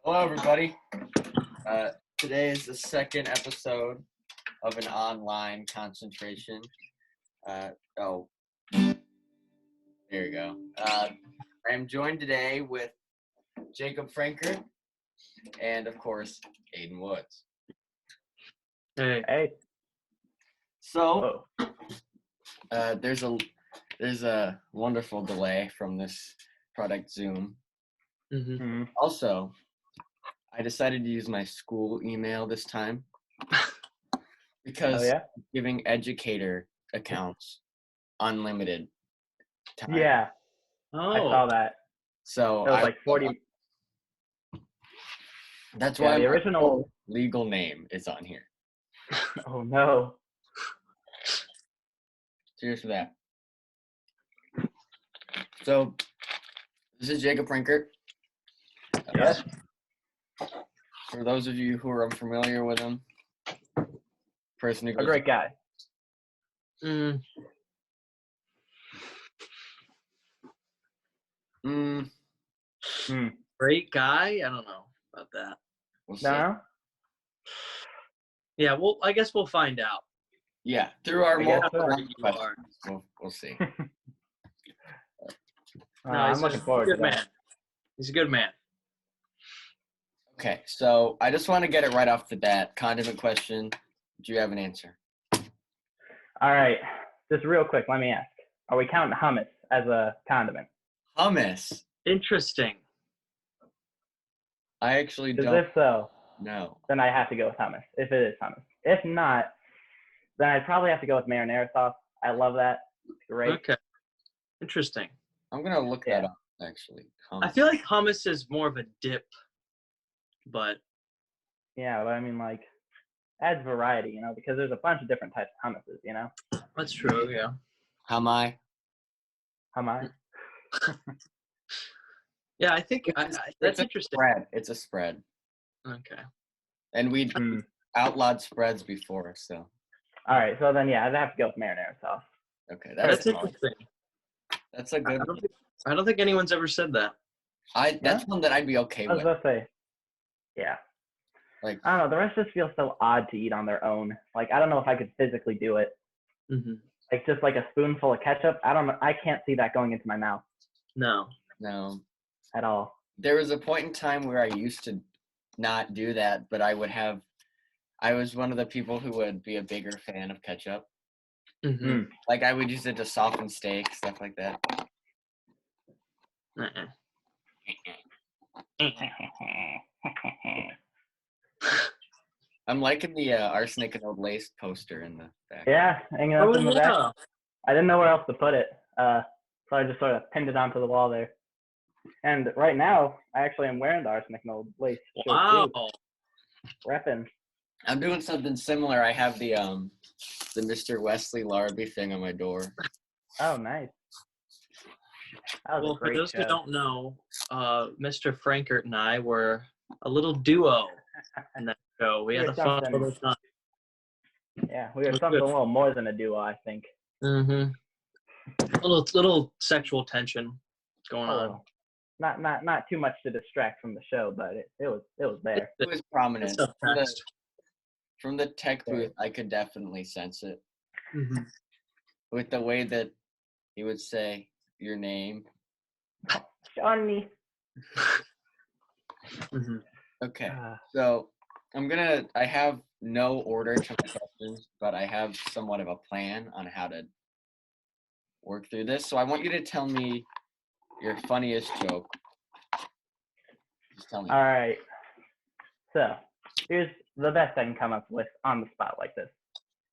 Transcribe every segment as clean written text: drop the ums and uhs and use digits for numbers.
Hello, everybody. Today is the second episode of an online concentration. Oh, there you go. I am joined today with Jacob Frankart and, of course, Aiden Woods. Hey. So, there's a wonderful delay from this product Zoom. Mm-hmm. Also, I decided to use my school email this time because giving educator accounts unlimited time. Yeah. Oh. I saw that. So it was like 40. That's why the original legal name is on here. Oh no. Cheers for that. So this is Jacob Frankart. Yes. For those of you who are unfamiliar with him, person who goes A great guy. Great guy? I don't know about that. We'll see. No? Yeah, well, I guess we'll find out. Yeah, through our multiple questions, we'll see. I'm looking forward to that. He's a good man. Okay, so I just want to get it right off the bat. Condiment question. Do you have an answer? All right. Just real quick, let me ask. Are we counting hummus as a condiment? Hummus. Interesting. I actually don't. Because if so, no. Then I have to go with hummus, if it is hummus. If not, then I'd probably have to go with marinara sauce. I love that. It's great. Okay. Interesting. I'm going to look that up, actually. Hummus. I feel like hummus is more of a dip, but... Yeah, but I mean, like, adds variety, because there's a bunch of different types of hummuses, That's true, yeah. Hummus. Yeah, I think that's interesting. Spread. It's a spread. Okay. And we outlawed spreads before, so. All right, so then, I'd have to go with marinara sauce. Okay, that's interesting. That's a good one. I don't think anyone's ever said that. That's one that I'd be okay with. I was about to say, yeah. Like, I don't know, the rest just feels so odd to eat on their own. Like, I don't know if I could physically do it. Mm-hmm. Like, just like a spoonful of ketchup, I don't know. I can't see that going into my mouth. No. At all. There was a point in time where I used to not do that, but I was one of the people who would be a bigger fan of ketchup. Mm-hmm. Like, I would use it to soften steak, stuff like that. I'm liking the arsenic and old lace poster in the back. Yeah, hanging up in the back. I didn't know where else to put it, so I just sort of pinned it onto the wall there. And right now, I actually am wearing the arsenic and old lace shirt too. Reppin'. I'm doing something similar. I have the Mr. Wesley Larrabee thing on my door. Oh, nice. Well, for those who don't know, Mr. Frankart and I were a little duo in that show. We had a fun little time. Yeah, we were something a little more than a duo, I think. Mm-hmm. A little sexual tension going on. Not too much to distract from the show, but it was there. It was prominent. From the tech booth, I could definitely sense it. Mm-hmm. With the way that he would say your name. Johnny. Mm-hmm. Okay, so I have no order to my questions, but I have somewhat of a plan on how to work through this. So I want you to tell me your funniest joke. Just tell me. All right. So here's the best I can come up with on the spot like this.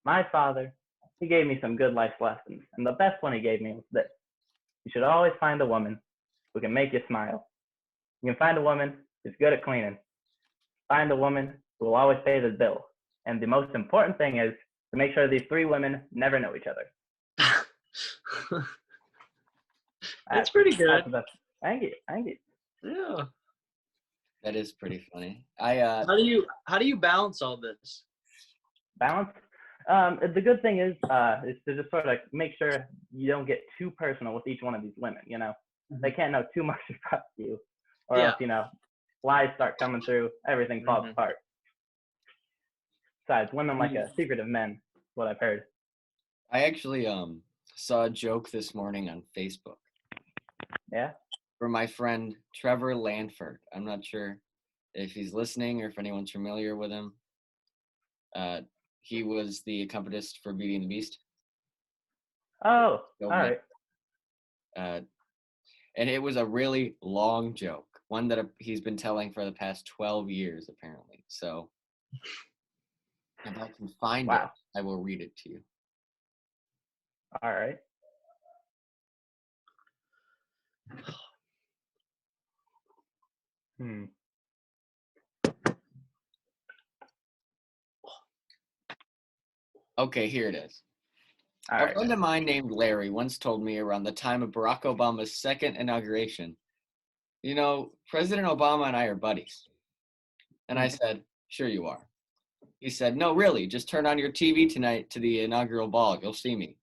My father, he gave me some good life lessons, and the best one he gave me was this. You should always find a woman who can make you smile. You can find a woman who's good at cleaning. Find a woman who will always pay the bill. And the most important thing is to make sure these three women never know each other. That's pretty good. That's the best. Thank you. Yeah. That is pretty funny. How do you balance all this? Balance? The good thing is to just sort of make sure you don't get too personal with each one of these women, They can't know too much about you, or else, lies start coming through, everything falls apart. Besides, women like a secretive men, is what I've heard. I actually saw a joke this morning on Facebook. Yeah? For my friend Trevor Landford. I'm not sure if he's listening or if anyone's familiar with him. He was the accompanist for Beauty and the Beast. Oh, all right. And it was a really long joke, one that he's been telling for the past 12 years, apparently. So if I can find it, I will read it to you. All right. Okay, here it is. All A friend of mine named Larry once told me around the time of Barack Obama's second inauguration, you know, President Obama and I are buddies. And I said, sure you are. He said, no, really, just turn on your TV tonight to the inaugural ball. You'll see me.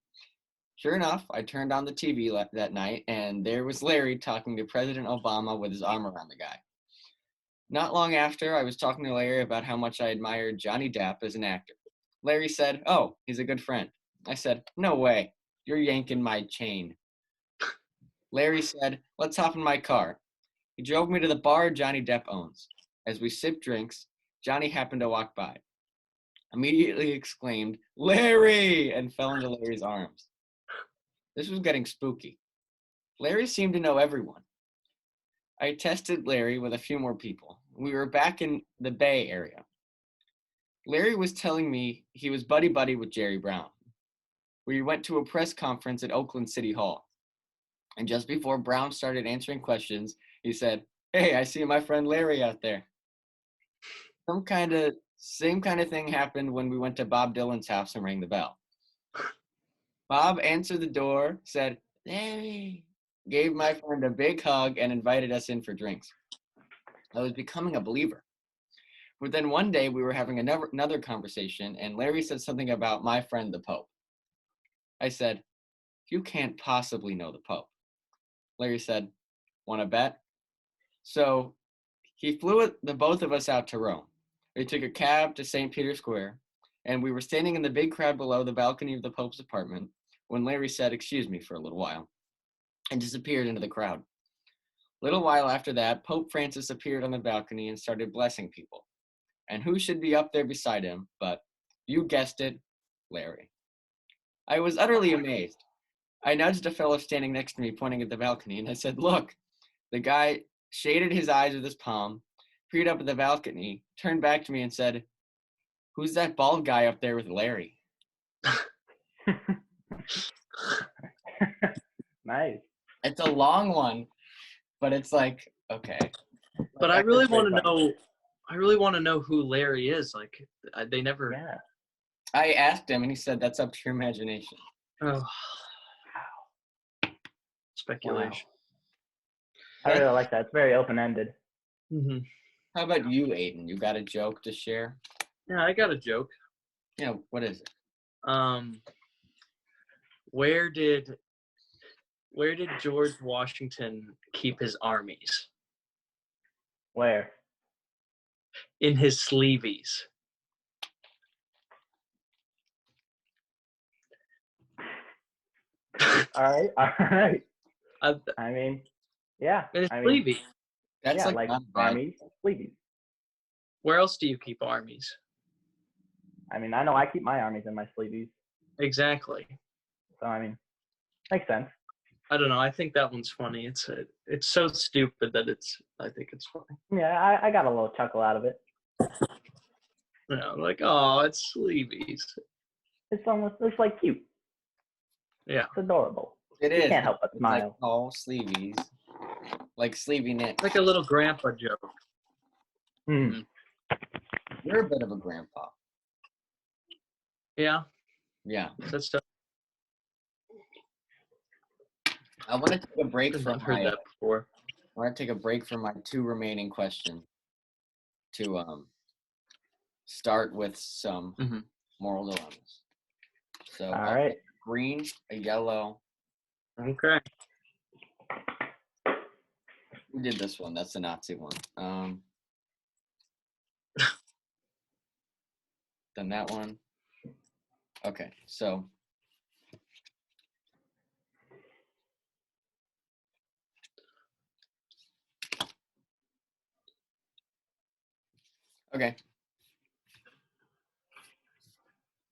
Sure enough, I turned on the TV that night, and there was Larry talking to President Obama with his arm around the guy. Not long after, I was talking to Larry about how much I admired Johnny Depp as an actor. Larry said, oh, he's a good friend. I said, no way. You're yanking my chain. Larry said, let's hop in my car. He drove me to the bar Johnny Depp owns. As we sipped drinks, Johnny happened to walk by. Immediately exclaimed, Larry, and fell into Larry's arms. This was getting spooky. Larry seemed to know everyone. I tested Larry with a few more people. We were back in the Bay Area. Larry was telling me he was buddy-buddy with Jerry Brown. We went to a press conference at Oakland City Hall. And just before Brown started answering questions, he said, hey, I see my friend Larry out there. Same kind of thing happened when we went to Bob Dylan's house and rang the bell. Bob answered the door, said, Larry, gave my friend a big hug, and invited us in for drinks. I was becoming a believer. But then one day we were having another conversation, and Larry said something about my friend, the Pope. I said, you can't possibly know the Pope. Larry said, want to bet? So he flew the both of us out to Rome. We took a cab to St. Peter's Square, and we were standing in the big crowd below the balcony of the Pope's apartment when Larry said, excuse me, for a little while, and disappeared into the crowd. A little while after that, Pope Francis appeared on the balcony and started blessing people. And who should be up there beside him but, you guessed it, Larry. I was utterly amazed. I nudged a fellow standing next to me, pointing at the balcony, and I said, look. The guy shaded his eyes with his palm, peered up at the balcony, turned back to me and said, who's that bald guy up there with Larry? Nice. It's a long one, but it's like, okay. But I really want to know who Larry is. Like, they never. Yeah. I asked him, and he said, that's up to your imagination. Oh. Speculation. Wow. I really like that. It's very open-ended. Mm-hmm. How about you, Aiden? You got a joke to share? Yeah, I got a joke. Yeah, what is it? Where did George Washington keep his armies? Where? In his sleeveys. All right. I mean, yeah. In his sleeveys. That's yeah, like armies, sleeveys. Where else do you keep armies? I mean, I know I keep my armies in my sleeveys. Exactly. So, I mean, makes sense. I don't know. I think that one's funny. It's so stupid that I think it's funny. Yeah, I got a little chuckle out of it. You know, like, oh, it's sleeveys. It's like cute. Yeah. It's adorable. It is. You can't help but smile. Like all sleeveys. Like sleevey knit. Like a little grandpa joke. Mm. You're a bit of a grandpa. Yeah. Yeah. That's stuff. I want to take a break from I've heard that before. I want to take a break from my two remaining questions to start with some moral dilemmas. So all right. Green, a yellow. Okay. Who did this one? That's the Nazi one. Done that one. Okay, so okay.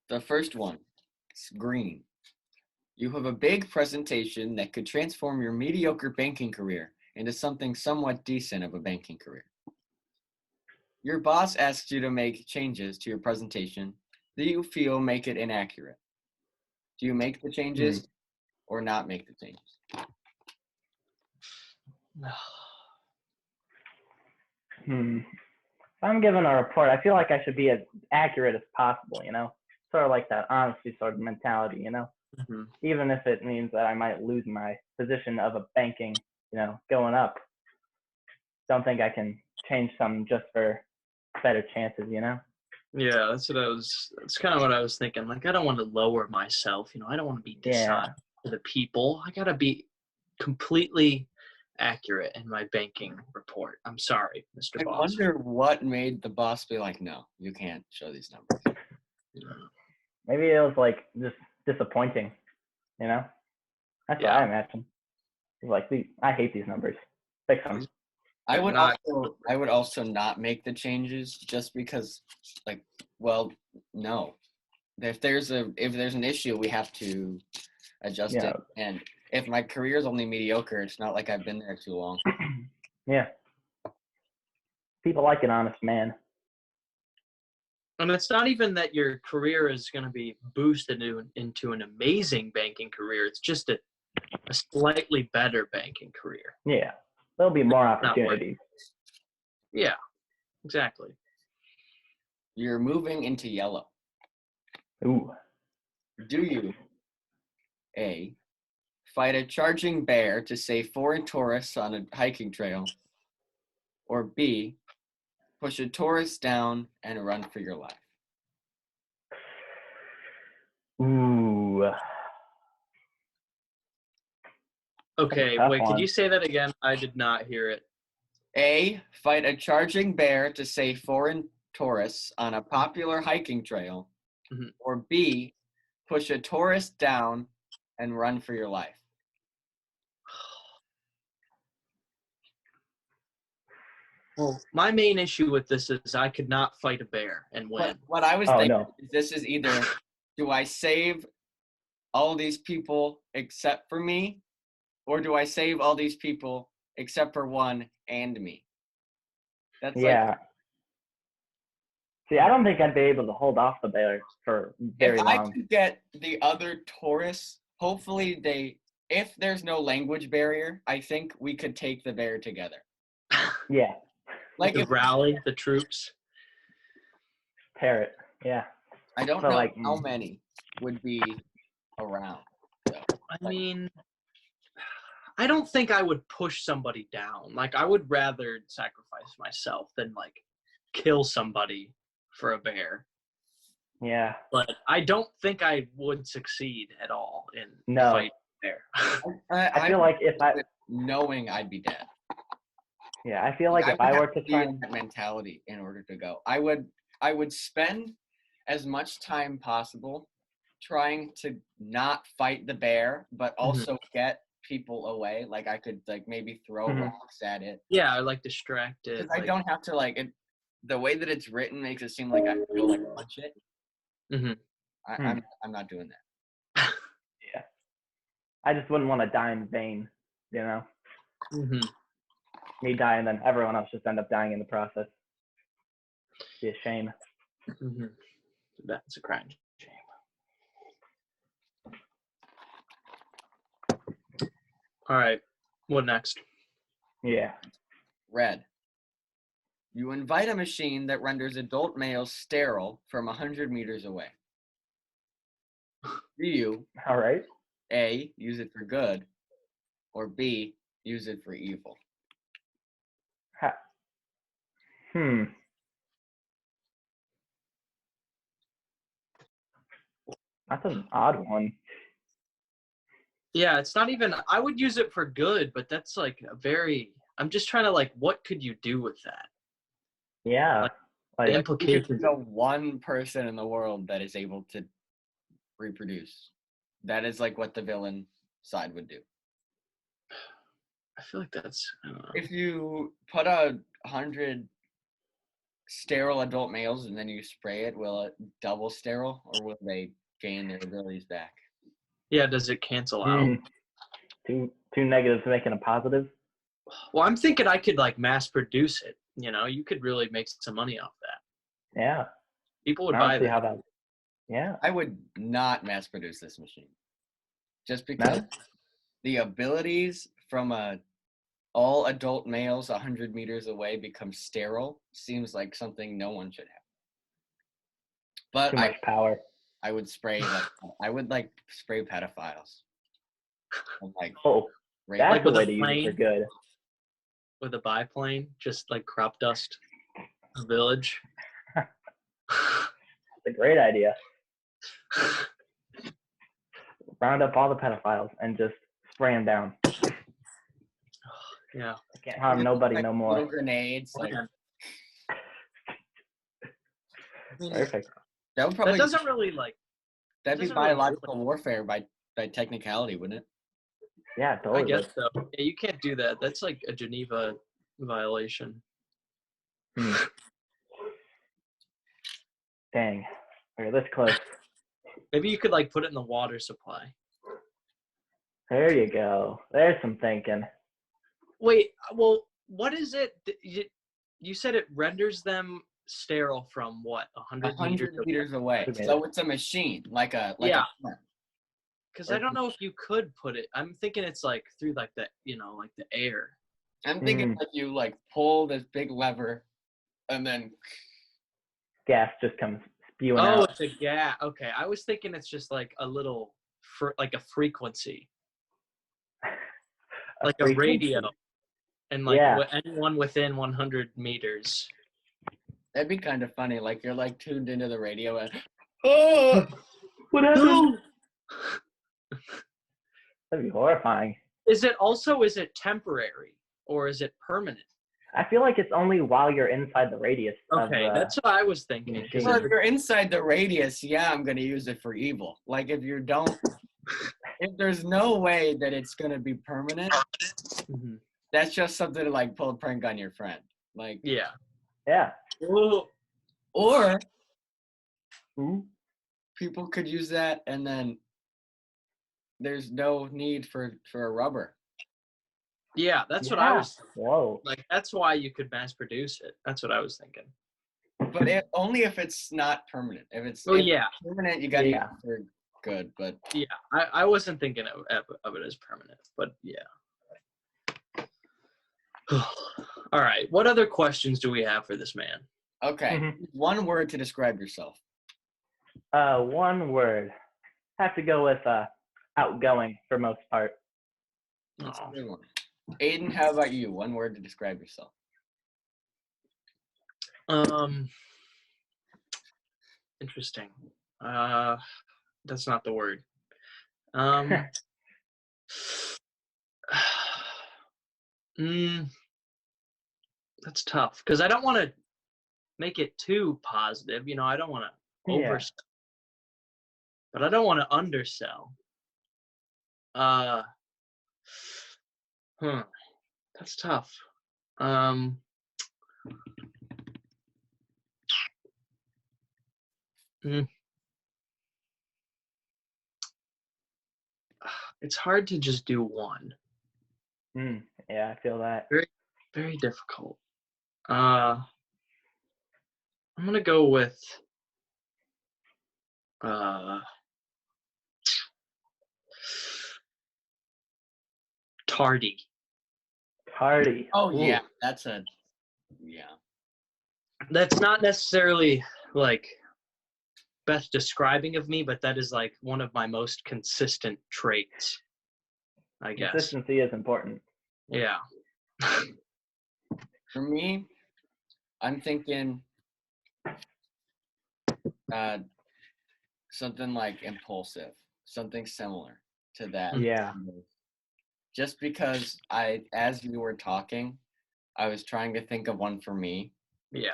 The first one, it's green. You have a big presentation that could transform your mediocre banking career into something somewhat decent of a banking career. Your boss asks you to make changes to your presentation that you feel make it inaccurate. Do you make the changes or not make the changes? If I'm given a report, I feel like I should be as accurate as possible, Sort of like that honesty sort of mentality, Mm-hmm. Even if it means that I might lose my position of a banking, going up. Don't think I can change something just for better chances, Yeah, that's kind of what I was thinking. Like, I don't want to lower myself, I don't want to be dishonest to the people. I got to be completely accurate in my banking report. I'm sorry, Mr. Boss. I wonder what made the boss be like, no, you can't show these numbers. Maybe it was like just disappointing, That's what I imagine. Like, I hate these numbers. Fix them. I would also not make the changes just because, like, well, no. If there's an issue, we have to adjust it. And if my career is only mediocre, it's not like I've been there too long. Yeah. People like an honest man. And it's not even that your career is going to be boosted into an amazing banking career. It's just a slightly better banking career. Yeah. There'll be more opportunities. Yeah, exactly. You're moving into yellow. Ooh. Do you, A, fight a charging bear to save foreign tourists on a hiking trail, or B, push a tourist down and run for your life? Ooh. Okay, wait, could you say that again? I did not hear it. A, fight a charging bear to save foreign tourists on a popular hiking trail, or B, push a tourist down and run for your life. Well, my main issue with this is I could not fight a bear and win. What I was thinking is this is either, do I save all these people except for me, or do I save all these people except for one and me? That's See, I don't think I'd be able to hold off the bear for very long. If I could get the other tourists, hopefully if there's no language barrier, I think we could take the bear together. Yeah. Like rally the troops. Parrot, yeah. I don't know how many would be around. So. I mean, I don't think I would push somebody down. Like, I would rather sacrifice myself than, like, kill somebody for a bear. Yeah. But I don't think I would succeed at all in fighting a bear. I feel like if knowing I'd be dead. Yeah, I feel like if I were to try that mentality in order to go, I would spend as much time possible trying to not fight the bear, but also get people away. Like I could maybe throw rocks at it. Yeah, I like distract it. I don't have to it. The way that it's written makes it seem like I have to go punch it. I'm not doing that. Yeah, I just wouldn't want to die in vain. Me die and then everyone else just end up dying in the process. It'd be a shame. That's a crying shame. All right, what next? Yeah. Red. You invite a machine that renders adult males sterile from 100 meters away. Do you, all right, A, use it for good, or B, use it for evil? That's an odd one. Yeah, it's not even, I would use it for good, but that's I'm just trying to what could you do with that? Yeah. The Like, implications. The one person in the world that is able to reproduce. That is like what the villain side would do. I feel like that's. I don't know. If you put 100 sterile adult males and then you spray it, will it double sterile or will they gain their abilities back? Yeah, does it cancel out? two negatives making a positive. Well, I'm thinking I could like mass produce it. You know, you could really make some money off that. Yeah. People would I buy don't see that. how that. Yeah. I would not mass produce this machine. Just because the abilities from all adult males 100 meters away become sterile seems like something no one should have. But Too much power. I would spray spray pedophiles. And, like, Oh, rape that's Like the with way a to use it for plane? good. With a biplane, just like crop dust a village. It's a great idea. Round up all the pedophiles and just spray them down. Yeah. I can't harm nobody like, no more. Little grenades. Like, Perfect. that would probably That doesn't really like. that'd be doesn't really biological warfare by technicality, wouldn't it? Yeah, I totally. guess so. Yeah, you can't do that. That's like a Geneva violation. Dang. We're this close. Maybe you could like put it in the water supply. There you go. There's some thinking. Wait, well, what is it? You said it renders them sterile from what? 100 meters? 100 meters away. 100 So it's a machine, like a Yeah. plant. Because I don't know if you could put it. I'm thinking it's like through like the like the air. I'm thinking like you like pull this big lever, and then Gas just comes spewing Oh, out. it's a gas. Okay, I was thinking it's just like a little, like a frequency, like a radio, and like anyone within 100 meters. that'd be kind of funny. Like you're like tuned into the radio and oh, What happened? That'd be horrifying. Is it temporary or is it permanent? I feel like it's only while you're inside the radius. Okay, that's what I was thinking. well, if you're inside the radius, yeah, I'm gonna use it for evil. Like if there's no way that it's gonna be permanent, that's just something to like pull a prank on your friend. Like yeah. Or people could use that and then there's no need for a rubber. Yeah, that's what I was. Whoa. Like that's why you could mass produce it. That's what I was thinking. But only if it's not permanent. If it's permanent, you gotta use it for good. But yeah, I wasn't thinking of it as permanent. But yeah. All right. What other questions do we have for this man? Okay. One word to describe yourself. One word. Have to go with outgoing for most part. That's a good one. Aiden, how about you? One word to describe yourself. Interesting. That's not the word. That's tough because I don't want to make it too positive. I don't want to oversell, but I don't want to undersell. That's tough. It's hard to just do one. Yeah, I feel that. Very, very difficult. I'm gonna go with tardy. Tardy. Oh yeah, that's not necessarily like best describing of me, but that is like one of my most consistent traits, I guess. Consistency is important. Yeah. For me, I'm thinking something like impulsive, something similar to that. Yeah. Just because as you were talking, I was trying to think of one for me. Yeah.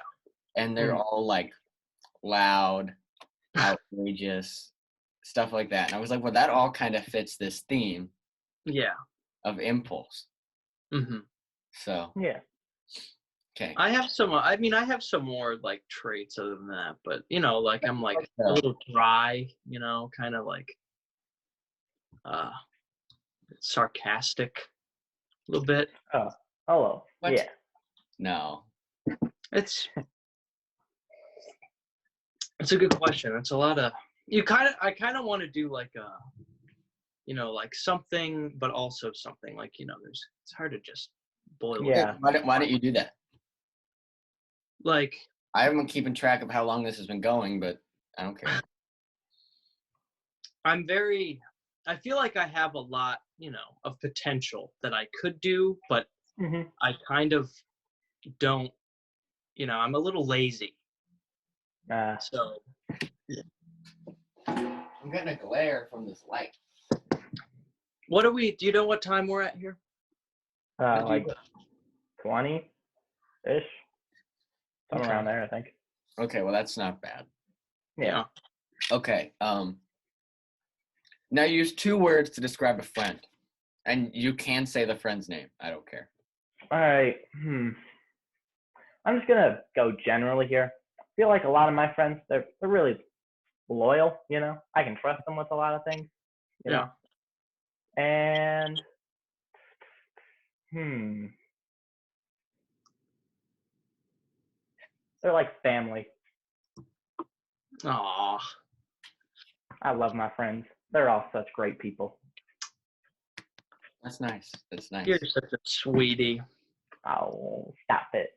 and they're all like loud, outrageous, stuff like that. And I was like, well, that all kind of fits this theme Yeah. of impulse. Mm-hmm. So Yeah. okay. I have some. I mean, I have some more like traits other than that, but you know, like I'm like a little dry. You know, kind of like sarcastic, a little bit. Oh, hello. What? Yeah. No. It's a good question. It's a lot of I kind of want to do like a, you know, like something, but also something like, you know, it's hard to just boil it. Yeah. Why don't you do that? Like, I haven't been keeping track of how long this has been going, but I don't care. I feel like I have a lot, you know, of potential that I could do, but I kind of don't, you know, I'm a little lazy. So I'm getting a glare from this light. do you know what time we're at here? Like 20-ish. Somewhere around there, I think. Okay, well that's not bad. Yeah. Okay. Now use 2 words to describe a friend. And you can say the friend's name. I don't care. All right. I'm just gonna go generally here. I feel like a lot of my friends, they're really loyal. You know, I can trust them with a lot of things. You know? And they're like family. Aw. I love my friends. They're all such great people. That's nice. That's nice. You're such a sweetie. Oh, stop it.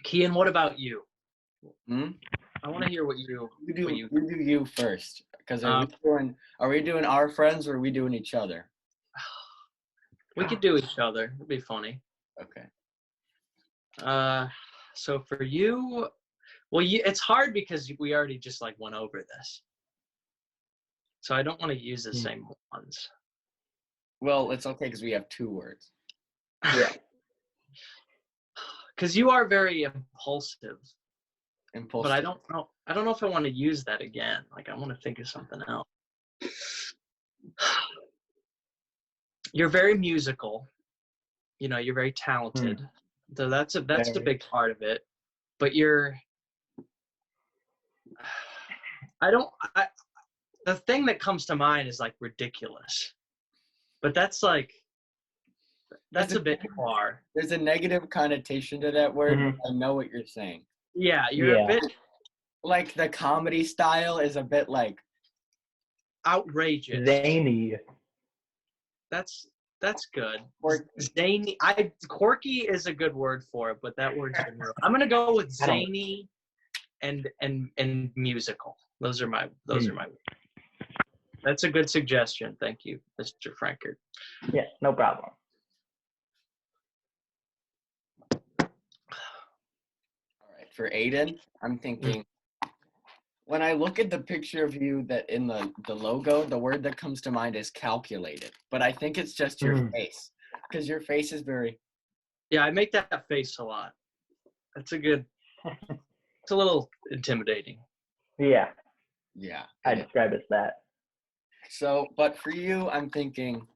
Kian, what about you? Hmm? I want to hear what you You do you first. Because are we doing our friends or are we doing each other? We could do each other. It'd be funny. Okay. So for you, well, it's hard because we already just like went over this. So I don't want to use the same ones. Well, it's okay because we have 2 words. Yeah. Because you are very impulsive. Impulsive. But I don't know if I want to use that again. Like I want to think of something else. You're very musical. You know, you're very talented. So that's a big part of it. But the thing that comes to mind is like ridiculous. But that's a bit far. There's a negative connotation to that word. But I know what you're saying. Yeah, you're a bit like the comedy style is a bit like outrageous. Zany. That's good. Or zany. Quirky is a good word for it, but that word's been real. I'm gonna go with zany and musical. Those are my. That's a good suggestion. Thank you, Mr. Frankart. Yeah, no problem. All right, for Aiden, I'm thinking. When I look at the picture of you that in the logo, the word that comes to mind is calculated. But I think it's just your face. Because your face is very... Yeah, I make that face a lot. That's a good... It's a little intimidating. Yeah. Yeah. I describe it as that. So, but for you, I'm thinking...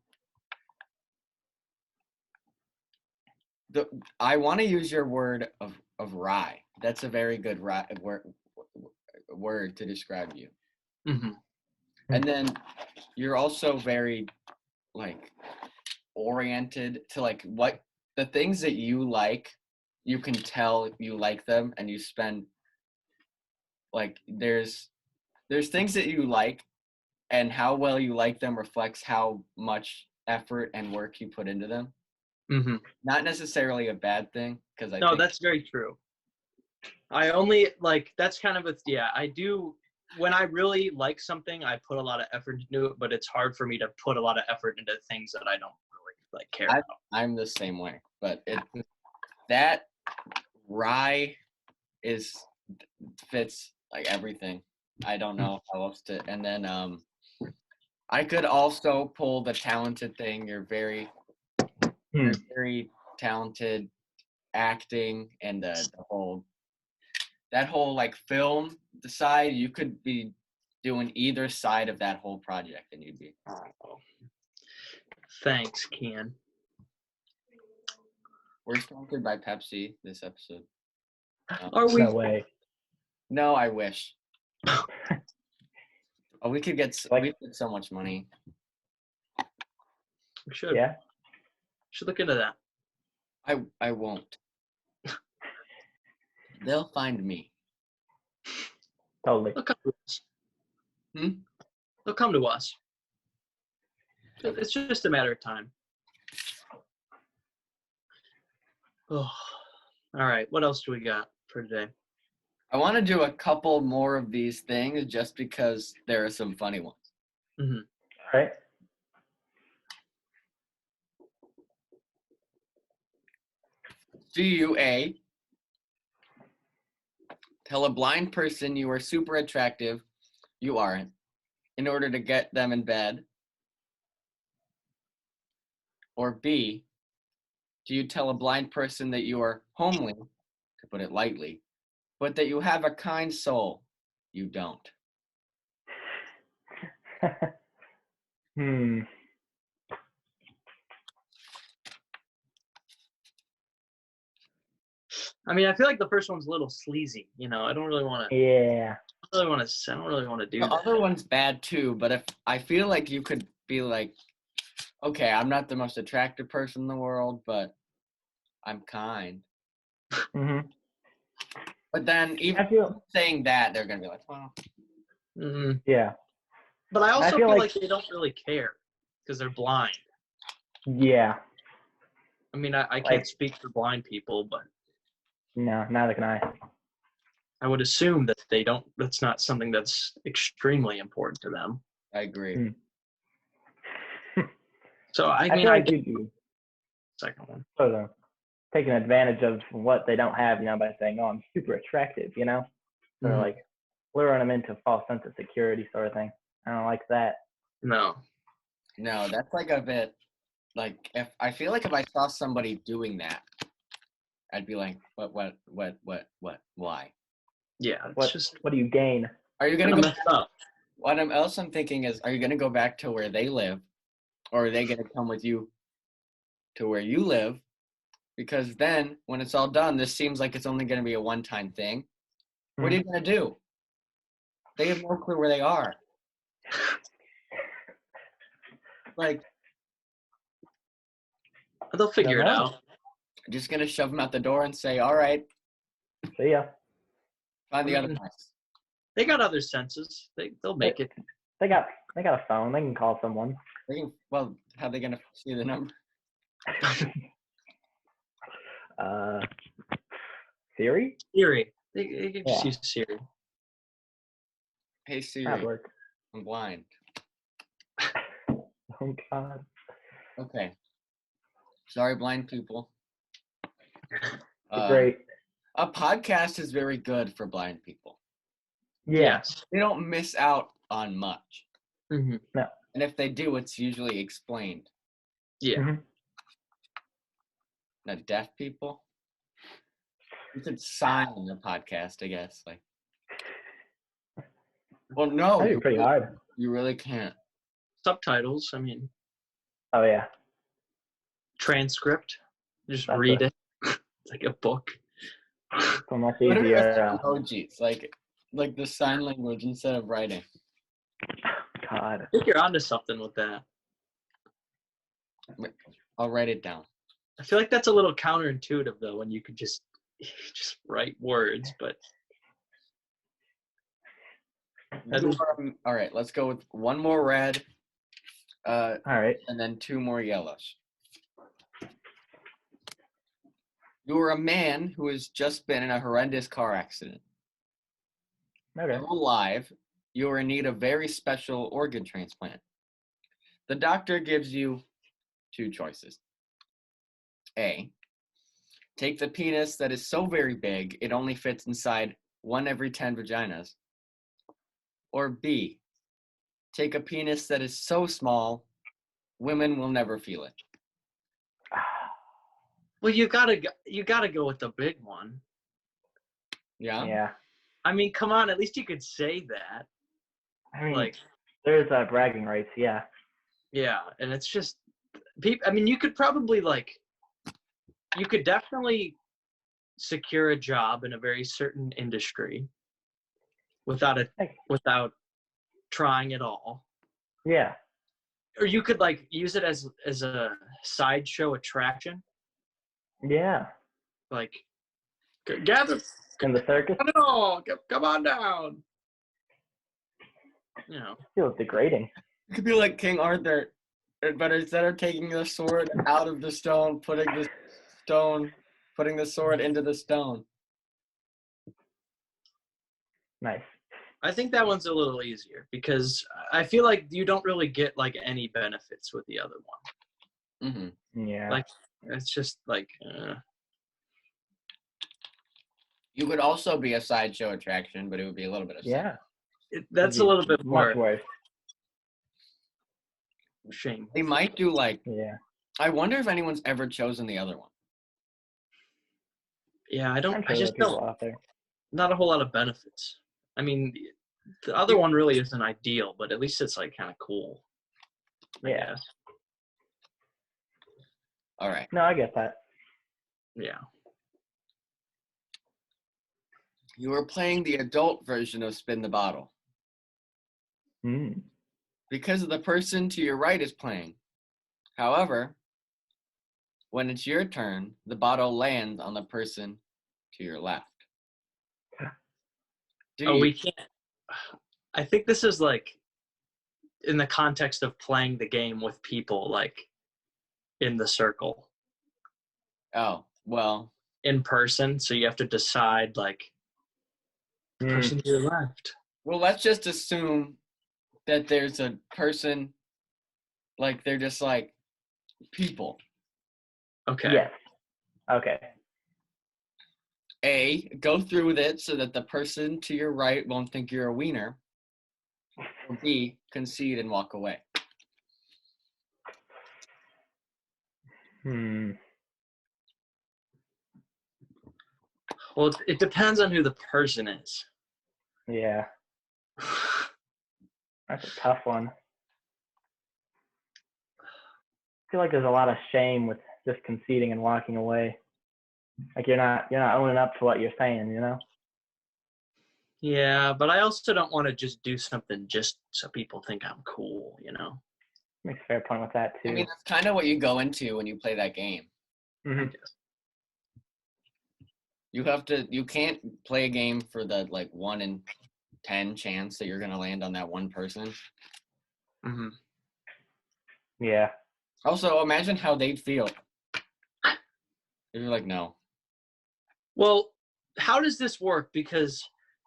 I want to use your word of wry. That's a very good word to describe you. And then you're also very like oriented to like what the things that you like, you can tell you like them, and you spend like there's things that you like, and how well you like them reflects how much effort and work you put into them. Not necessarily a bad thing, because I think that's very true. I only like that's kind of I do when I really like something, I put a lot of effort into it, but it's hard for me to put a lot of effort into things that I don't really like care about. I'm the same way, but that rye fits like everything. I don't know how else to. And then I could also pull the talented thing. You're very talented acting and that whole like film side, you could be doing either side of that whole project, and you'd be. Oh. Thanks, Ken. We're sponsored by Pepsi this episode. Are we? No way. No, I wish. Oh, we could get so much money. We should. Yeah. Should look into that. I won't. They'll find me. Totally. They'll come to us. Hmm? They'll come to us. It's just a matter of time. Oh. All right. What else do we got for today? I want to do a couple more of these things just because there are some funny ones. Mm-hmm. All right. Do you A, tell a blind person you are super attractive, you aren't, in order to get them in bed? Or B, do you tell a blind person that you are homely, to put it lightly, but that you have a kind soul? You don't. I mean, I feel like the first one's a little sleazy. You know, I don't really want to. Yeah. I don't really want to do The that. other one's bad too, but if I feel like you could be like, okay, I'm not the most attractive person in the world, but I'm kind. Mm-hmm. But then even saying that, they're gonna be like, well, Mm-hmm. Yeah. But I also I feel feel like they don't really care because they're blind. Yeah. I mean, I can't speak for blind people, but No, neither can I. I would assume that they don't. That's not something that's extremely important to them. I agree. So I mean, feel I like get you'd be second one. sort of taking advantage of what they don't have, by saying, "Oh, I'm super attractive," So Mhm. like luring them into a false sense of security, sort of thing. I don't like that. No. No, that's like a bit like if I feel like if I saw somebody doing that, I'd be like, what, why? Yeah, it's What just what do you gain? Are you kind gonna of go? messed up. What else I'm thinking is, are you gonna go back to where they live, or are they gonna come with you to where you live? Because then, when it's all done, this seems like it's only gonna be a one-time thing. What are you gonna do? They have no clue where they are. Like, They'll figure it out. just gonna shove them out the door and say, "All right, See ya. find the other place." They got other senses. They'll make it. They got a phone. They can call someone. They can, well, how are they gonna see the number? Siri? Siri. They can just use Siri. Hey That'd Siri, work. I'm blind. Oh God. Okay. Sorry, blind people. Great. A podcast is very good for blind people. Yeah. Yes. They don't miss out on much. Mm-hmm. No. And if they do, it's usually explained. Yeah. Mm-hmm. Now, deaf people, you could sign the podcast, I guess. Like, well, no, That'd be pretty hard. You really can't. Subtitles. I mean, Oh yeah. transcript. Just read it. It's like a book. So much What if it easier. was emojis, like the sign language instead of writing? God. I think you're onto something with that. I'll write it down. I feel like that's a little counterintuitive though, when you could just write words, but All right, let's go with one more red. All right. And then two more yellows. You are a man who has just been in a horrendous car accident. Okay. You're alive. You are in need of very special organ transplant. The doctor gives you two choices. A, take the penis that is so very big it only fits inside 1 every 10 vaginas. Or B, take a penis that is so small women will never feel it. Well, you gotta go with the big one. Yeah. Yeah. I mean, come on, at least you could say that. I mean, Like, there's bragging rights. Yeah. yeah, and it's just people. I mean, you could probably you could definitely secure a job in a very certain industry without trying at all. Yeah. Or you could use it as a sideshow attraction. Yeah. Like, gather, In the circus, come on down. You know. feels degrading. It could be like King Arthur, but instead of taking the sword out of the stone, putting the sword into the stone. Nice. I think that one's a little easier because I feel like you don't really get any benefits with the other one. Mm-hmm. Yeah. It's just You could also be a sideshow attraction, but it would be a little bit of yeah. That's a little bit more much worse. shame. They might do Yeah. I wonder if anyone's ever chosen the other one. Yeah, I I'm don't. sure I there are just people don't. out there. Not a whole lot of benefits. I mean, the other one really isn't ideal, but at least it's kind of cool. I Yeah. guess. All right. No, I get that. Yeah. You are playing the adult version of Spin the Bottle. Mm. Because the person to your right is playing. However, when it's your turn, the bottle lands on the person to your left. We can't. I think this is in the context of playing the game with people in the circle. Oh, well. In person, so you have to decide the person to your left. Well, let's just assume that there's a person, they're just people. Okay. Yes. Okay. A, go through with it so that the person to your right won't think you're a wiener. Or B, concede and walk away. Well, it depends on who the person is. Yeah. That's a tough one. I feel like there's a lot of shame with just conceding and walking away. You're not owning up to what you're saying, you know? Yeah, but I also don't want to just do something just so people think I'm cool, you know? Makes a fair point with that, too. I mean, that's kind of what you go into when you play that game. Mm-hmm. I guess. You can't play a game for the 1 in 10 chance that you're going to land on that one person. Mm-hmm. Yeah. Also, imagine how they'd feel if you're no. Well, how does this work? Because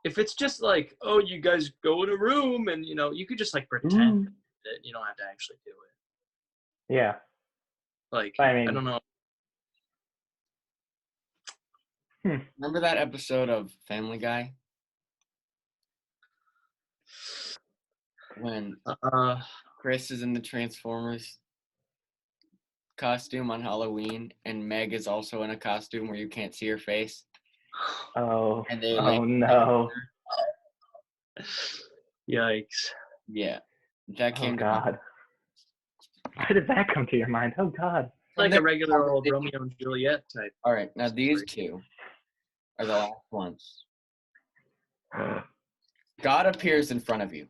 if it's just oh, you guys go in a room and, you could just pretend that you don't have to actually do it. Yeah. I mean, I don't know. Remember that episode of Family Guy? When Chris is in the Transformers costume on Halloween, and Meg is also in a costume where you can't see her face. Oh, and they no. Yikes. Yeah. That came to God. mind. Why did that come to your mind? Oh, God. A regular old Romeo and Juliet type. All right, now these two are the last ones. God appears in front of you.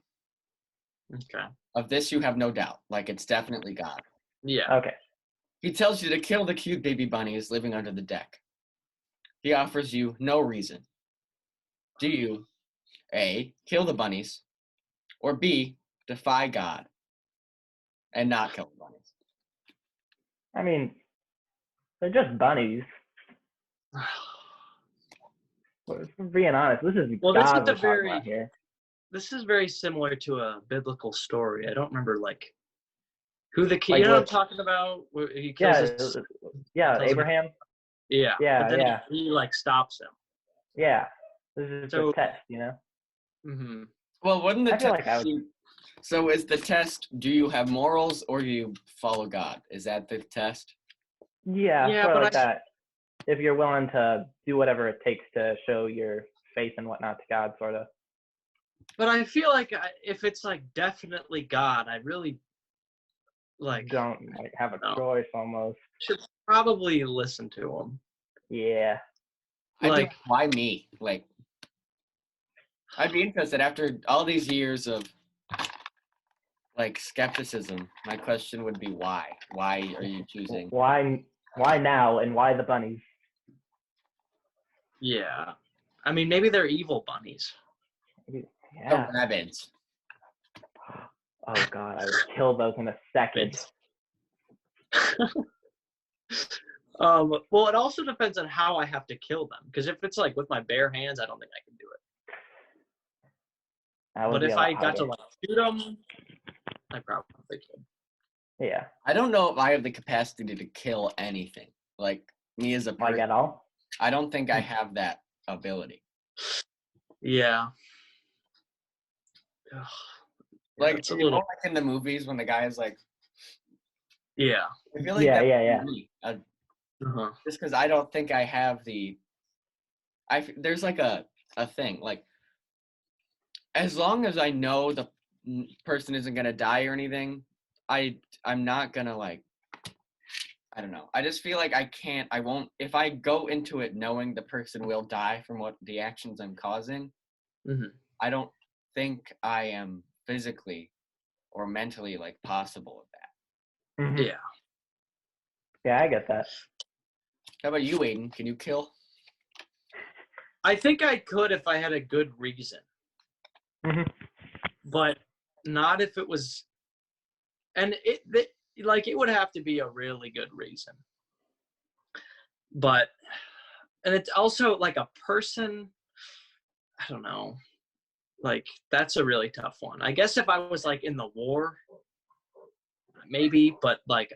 Okay. Of this, you have no doubt. It's definitely God. Yeah. Okay. He tells you to kill the cute baby bunnies living under the deck. He offers you no reason. Do you, A, kill the bunnies, or B, defy God and not kill the bunnies? I mean, they're just bunnies. We're being honest. This is Well, God we're talking about here. This is very similar to a biblical story. I don't remember who the kid. You know what I'm talking about? Where he kills Abraham. Yeah. Yeah, but then he stops him. Yeah. This is a test, you know. Mm-hmm. Well, wouldn't the I feel test? So is the test? Do you have morals or do you follow God? Is that the test? Yeah, but that. if you're willing to do whatever it takes to show your faith and whatnot to God, sort of. But I feel like if it's like definitely God, I really like Don't like have a choice almost. should probably listen to him. Yeah. Like, why me? Like, I'd be interested after all these years of like skepticism. My question would be why? Why are you choosing? Why now and why the bunnies? yeah. I mean, maybe they're evil bunnies. Yeah. The rabbits. Oh God, I would kill those in a second. Well, it also depends on how I have to kill them. Because if it's like with my bare hands, I don't think I can do it. But if I got to like shoot them, I probably could. Yeah. I don't know if I have the capacity to kill anything. Like me as a person, Like at all? I don't think I have that ability. Yeah. Like, it's a you know, little. like in the movies when the guy is like, Yeah. I feel like Yeah. me. Uh-huh. Just because I don't think I have there's like a thing, like, as long as I know the person isn't gonna die or anything, I'm not gonna like, I don't know. I just feel like I won't, if I go into it knowing the person will die from what the actions I'm causing, Mm-hmm. I don't think I am physically or mentally like possible with that. Mm-hmm. Yeah. Yeah, I get that. How about you, Aiden? Can you kill? I think I could if I had a good reason. Mm-hmm. But not if it was, and it would have to be a really good reason. But, and it's also like a person, I don't know, like that's a really tough one. I guess if I was like in the war, maybe, but like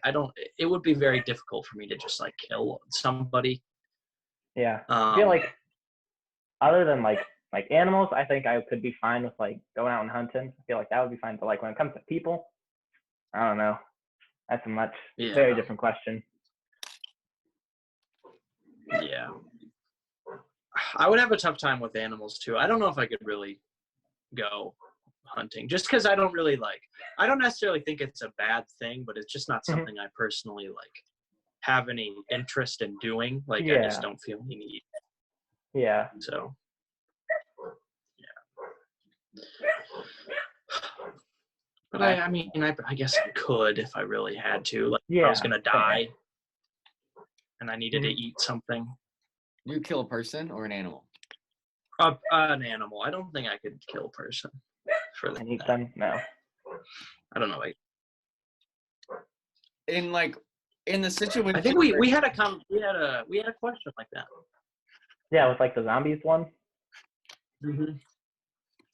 it would be very difficult for me to just like kill somebody. Yeah. I feel like other than like animals, I think I could be fine with like going out and hunting. I feel like that would be fine. But like when it comes to people, I don't know. That's a very different question. Yeah. I would have a tough time with animals too. I don't know if I could really go hunting just because I don't necessarily think it's a bad thing, but it's just not something I personally like have any interest in doing. Like, I just don't feel any need. Yeah. So, yeah. But I mean, I guess I could if I really had to. Like, if I was gonna die and I needed to eat something. You kill a person or an animal? An animal. I don't think I could kill a person for that. And eat them? No. I don't know. Like, in the situation, I think we had a question like that. Yeah, with like the zombies one. Mm-hmm.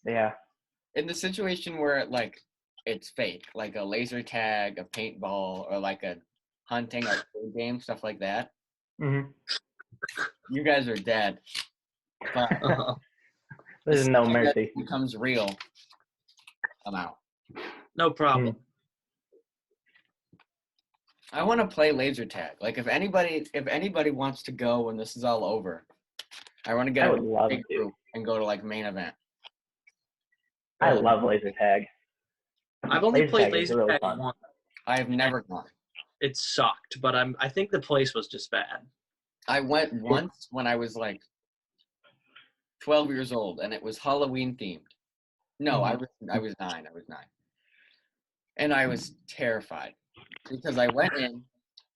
Yeah. In the situation where like it's fake, like a laser tag, a paintball, or like a hunting arcade game, stuff like that. Mm-hmm. You guys are dead. But there's no mercy. Becomes real. I'm out. No problem. I want to play laser tag. Like if anybody wants to go when this is all over, I want to get a big group and go to like main event. I love laser tag. I've only played laser tag once. I have never gone. It sucked, but I think the place was just bad. I went once when I was like 12 years old, and it was Halloween themed. No, I was 9. I was 9, and I was terrified because I went in.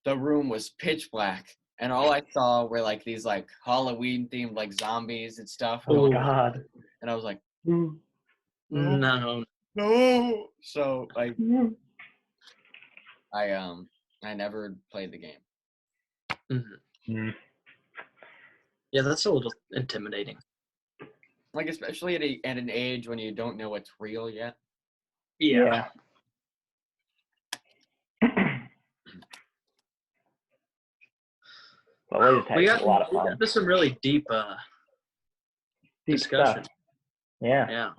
The room was pitch black, and all I saw were like these like Halloween themed like zombies and stuff. Oh God! And I was like, no. So like, I never played the game. Mm-hmm. Yeah, that's a little intimidating. Like especially at an age when you don't know what's real yet. Yeah. But laser tag is a lot of fun. This is some really deep discussion. Stuff. Yeah. Yeah.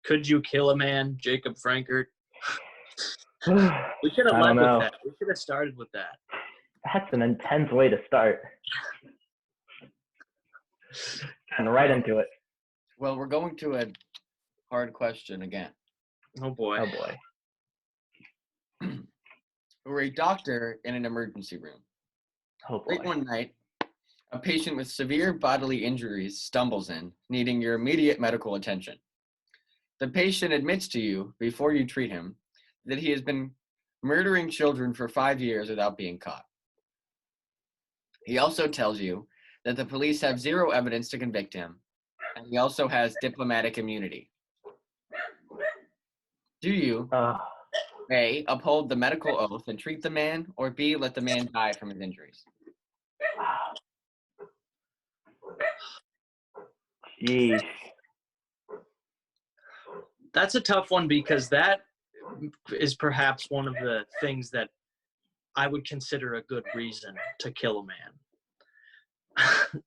Could you kill a man, Jacob Frankart? We should have led with that. We should have started with that. That's an intense way to start. And right into it. Well, we're going to a hard question again. Oh boy. Oh boy. We're a doctor in an emergency room. Oh Late boy. one night, a patient with severe bodily injuries stumbles in, needing your immediate medical attention. The patient admits to you, before you treat him, that he has been murdering children for 5 years without being caught. He also tells you that the police have zero evidence to convict him, and he also has diplomatic immunity. Do you, A, uphold the medical oath and treat the man, or B, let the man die from his injuries? Jeez. That's a tough one because that is perhaps one of the things that I would consider a good reason to kill a man.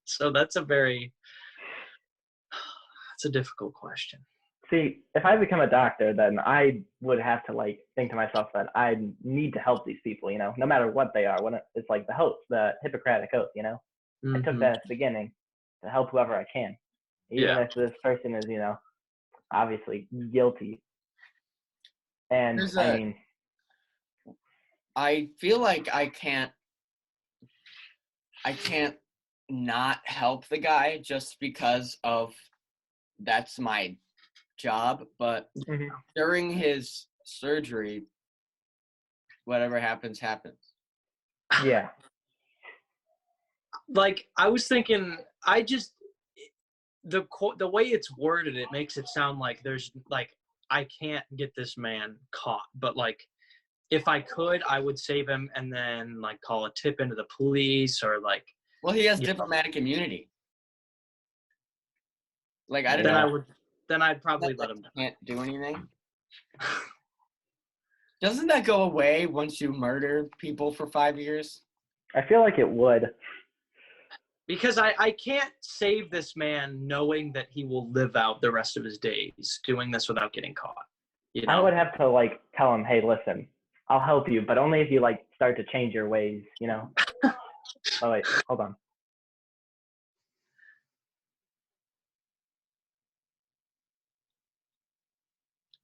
So that's a difficult question. See, if I become a doctor, then I would have to like think to myself that I need to help these people, no matter what they are. When it's like the Hippocratic oath, I took that at the beginning to help whoever I can, even if this person is, obviously guilty. And I feel like I can't not help the guy just because of that's my job, but during his surgery, whatever happens. Yeah. Like I was thinking, the way it's worded, it makes it sound like there's like I can't get this man caught, but like if I could, I would save him and then like call a tip into the police or like. Well, he has diplomatic immunity. Like I don't know. Then I'd probably let him die. Can't do anything. Doesn't that go away once you murder people for 5 years? I feel like it would. Because I can't save this man knowing that he will live out the rest of his days doing this without getting caught. I would have to like tell him, hey, listen, I'll help you, but only if you like start to change your ways, Oh wait, hold on.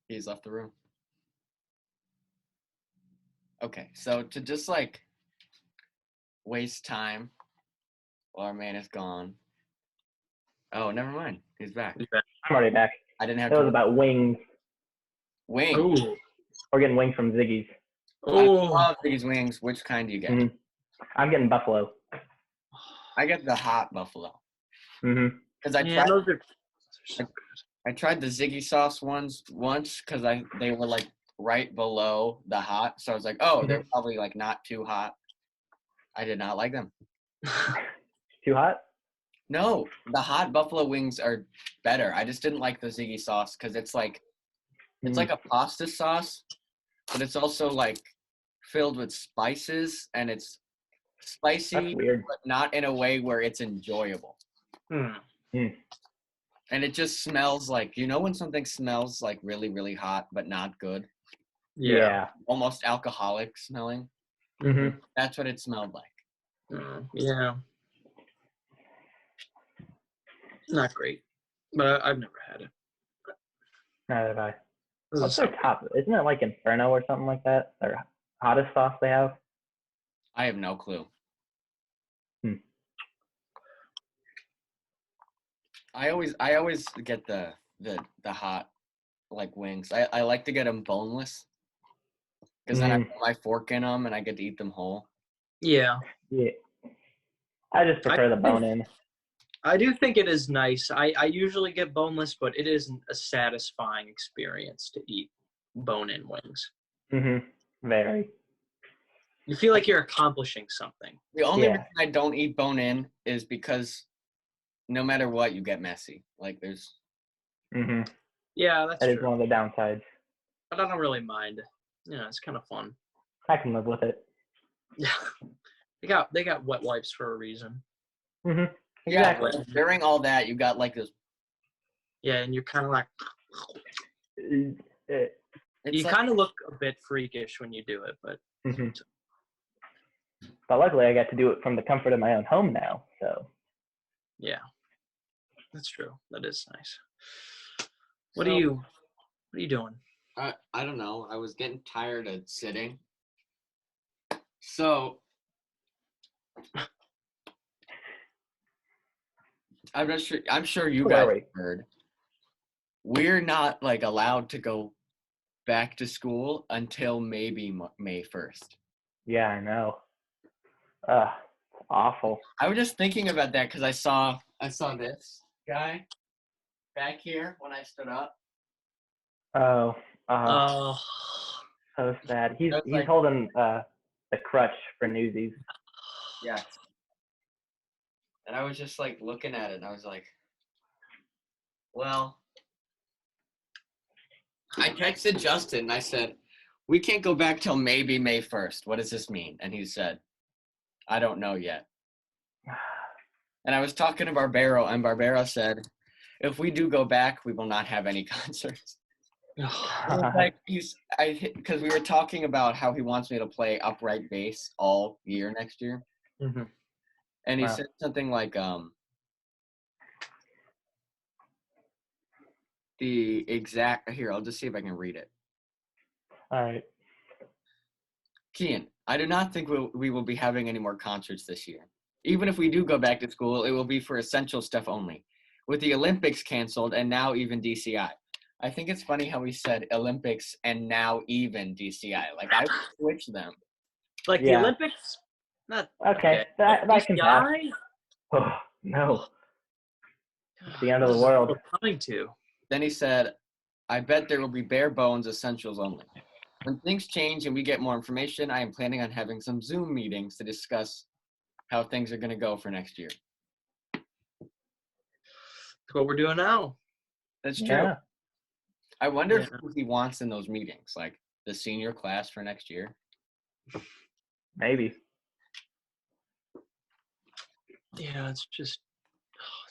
He's left the room. Okay, so to just like waste time while our man is gone. Oh, never mind. He's back. I'm already back. I didn't have to. It to. was about wings. Wings. Ooh. We're getting wings from Ziggy's. Oh. I love Ziggy's wings. Which kind do you get? Mm-hmm. I'm getting buffalo. I get the hot buffalo. Because I tried the Ziggy sauce ones once because they were like right below the hot, so I was like, oh, they're probably like not too hot. I did not like them. Too hot? No, the hot buffalo wings are better. I just didn't like the Ziggy sauce because it's like a pasta sauce, but it's also like filled with spices and it's spicy, but not in a way where it's enjoyable. And it just smells like, when something smells like really, really hot, but not good? Yeah. Almost alcoholic smelling. That's what it smelled like. Yeah. Not great, but I've never had it. Neither have I. What's their top? Isn't it like Inferno or something like that? Their hottest sauce they have? I have no clue. I always get the hot like wings. I like to get them boneless because then I put my fork in them and I get to eat them whole. Yeah. I just prefer the bone in. I do think it is nice. I usually get boneless, but it is a satisfying experience to eat bone-in wings. Very. You feel like you're accomplishing something. The only reason I don't eat bone-in is because no matter what, you get messy. Like there's. Yeah, that's that true. is one of the downsides. But I don't really mind. Yeah, it's kind of fun. I can live with it. Yeah, they got wet wipes for a reason. Exactly. Yeah, during all that, you got like this. Yeah, and you're kind of like. You like, kind of look a bit freakish when you do it, but. But luckily, I got to do it from the comfort of my own home now. So. Yeah. That's true. That is nice. What are you doing? I don't know. I was getting tired of sitting. So I'm sure you Where guys are we? heard. We're not like allowed to go back to school until maybe May 1st. Yeah, I know. Awful. I was just thinking about that because I saw this guy back here when I stood up. Oh, Oh, so sad. He's I was like- holding the crutch for Newsies. Yeah. And I was just like looking at it and I was like, well, I texted Justin and I said, we can't go back till maybe May 1st. What does this mean? And he said, I don't know yet. And I was talking to Barbero and Barbero said, if we do go back, we will not have any concerts. Like because we were talking about how he wants me to play upright bass all year next year. mm-hmm. And he Wow. said something like, the exact, here, I'll just see if I can read it. All right. Kian, I do not think we will be having any more concerts this year. Even if we do go back to school, it will be for essential stuff only. With the Olympics canceled and now even DCI. I think it's funny how he said Olympics and now even DCI. Like, I would switch them. Like Yeah. the Olympics? Not Okay, that can pass. Oh, no. It's the end of the world. We're coming to. Then he said, I bet there will be bare bones essentials only. When things change and we get more information, I am planning on having some Zoom meetings to discuss how things are going to go for next year. That's what we're doing now. That's true. Yeah. I wonder who he wants in those meetings, like the senior class for next year. Maybe. Yeah, it's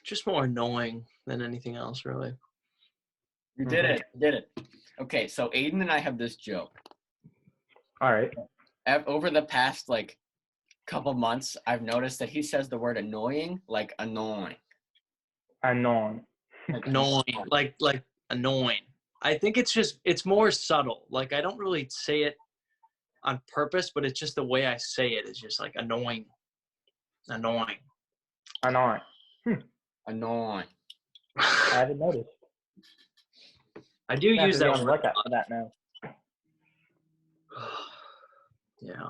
just more annoying than anything else, really. You did it. You did it. Okay, so Aiden and I have this joke. All right. Over the past, like, couple months, I've noticed that he says the word annoying like annoying. Annoying. Annoying. Like annoying. I think it's more subtle. Like, I don't really say it on purpose, but it's just the way I say it is just like annoying. Annoying. Annoying. Annoying. I haven't noticed. I do use that on the word. lookout for that now. Yeah.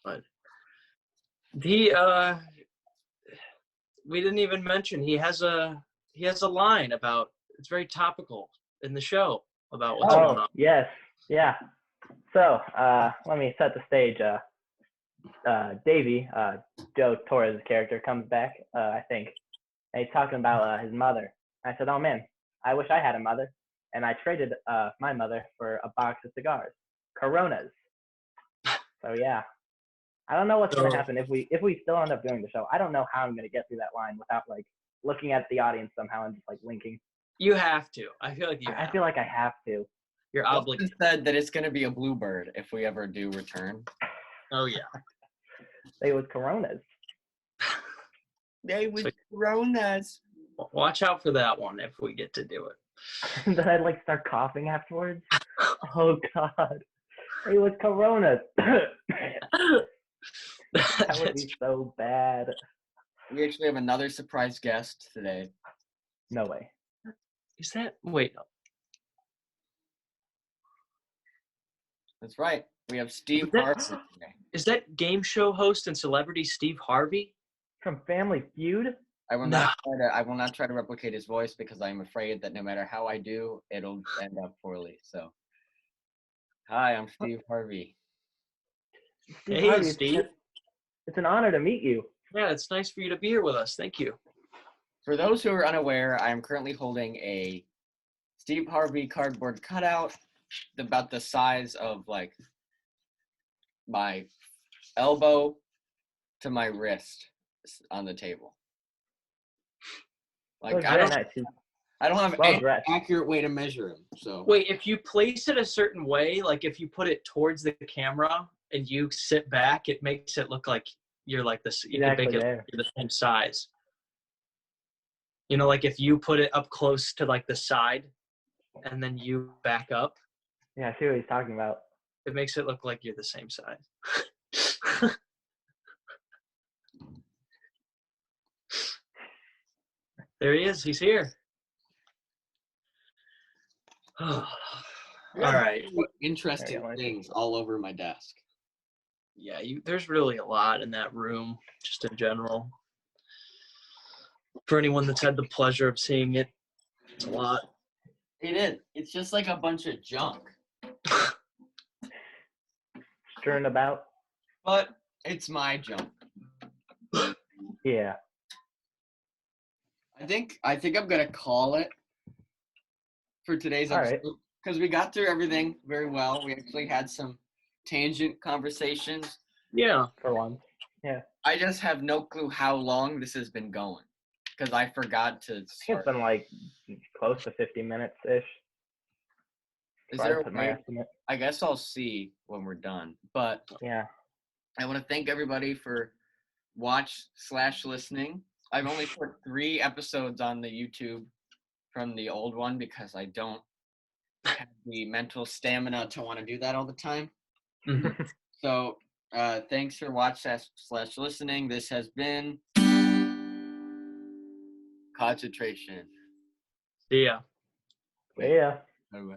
But we didn't even mention he has a line about, it's very topical in the show about what's going on. Yes. Yeah. So let me set the stage. Davey, Joe Torres' character, comes back, I think, and he's talking about his mother. I said, oh man, I wish I had a mother. And I traded my mother for a box of cigars, Coronas. So yeah, I don't know what's gonna happen if we still end up doing the show. I don't know how I'm gonna get through that line without like looking at the audience somehow and just like winking. You have to. I feel like I feel like I have to. You're obligated. Said that it's gonna be a bluebird if we ever do return. Oh yeah. They was Coronas. They was Coronas. Watch out for that one if we get to do it. And then I'd like start coughing afterwards. Oh God. It was Coronas. That would be so bad. We actually have another surprise guest today. No way. Is that wait? That's right. We have Steve Harvey today. Is that game show host and celebrity Steve Harvey from Family Feud? I will not try to replicate his voice because I'm afraid that no matter how I do, it'll end up poorly. So, hi, I'm Steve Harvey. Hey, Harvey, Steve. It's an honor to meet you. Yeah, it's nice for you to be here with us. Thank you. For those who are unaware, I am currently holding a Steve Harvey cardboard cutout about the size of like my elbow to my wrist on the table. Like I don't have any accurate way to measure him. So wait, if you place it a certain way, like if you put it towards the camera and you sit back, it makes it look like you're like this. You can make it the same size. You know, like if you put it up close to like the side and then you back up, Yeah, I see what he's talking about. it makes it look like you're the same size. There he is. He's here. All right. Interesting There you go. things all over my desk. Yeah, there's really a lot in that room, just in general. For anyone that's had the pleasure of seeing it, it's a lot. It is. It's just like a bunch of junk. Strewn about. But it's my junk. Yeah. I think I'm gonna call it for today's All right. episode because we got through everything very well. We actually had some tangent conversations. Yeah. For once. Yeah. I just have no clue how long this has been going because I forgot to I think start. it's been like close to 50 minutes-ish. Is So there I'd a put my way? estimate. I guess I'll see when we're done. But Yeah. I want to thank everybody for listening. I've only put 3 episodes on the YouTube from the old one because I don't have the mental stamina to want to do that all the time. Mm-hmm. So thanks for listening. This has been Concentration. Yeah. Yeah. Bye-bye.